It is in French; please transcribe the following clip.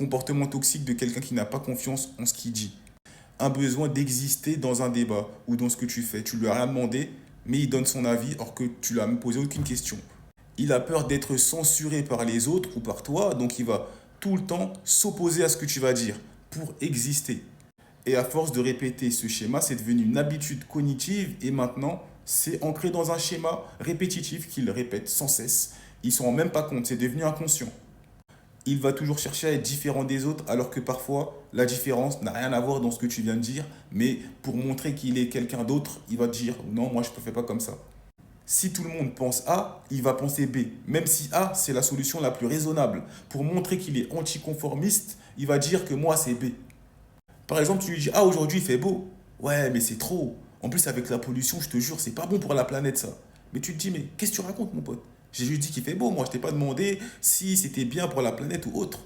Comportement toxique de quelqu'un qui n'a pas confiance en ce qu'il dit. Un besoin d'exister dans un débat ou dans ce que tu fais. Tu lui as rien demandé, mais il donne son avis alors que tu lui as même posé aucune question. Il a peur d'être censuré par les autres ou par toi, donc il va tout le temps s'opposer à ce que tu vas dire pour exister. Et à force de répéter ce schéma, c'est devenu une habitude cognitive et maintenant, c'est ancré dans un schéma répétitif qu'il répète sans cesse. Ils s'en rendent même pas compte, c'est devenu inconscient. Il va toujours chercher à être différent des autres alors que parfois la différence n'a rien à voir dans ce que tu viens de dire, mais pour montrer qu'il est quelqu'un d'autre, il va te dire non, moi je ne fais pas comme ça. Si tout le monde pense A, il va penser B, même si A c'est la solution la plus raisonnable. Pour montrer qu'il est anticonformiste, il va dire que moi c'est B. Par exemple, tu lui dis ah aujourd'hui il fait beau. Ouais, mais c'est trop. En plus avec la pollution, je te jure, c'est pas bon pour la planète ça. Mais tu te dis mais qu'est-ce que tu racontes mon pote? J'ai juste dit qu'il fait beau, moi je t'ai pas demandé si c'était bien pour la planète ou autre.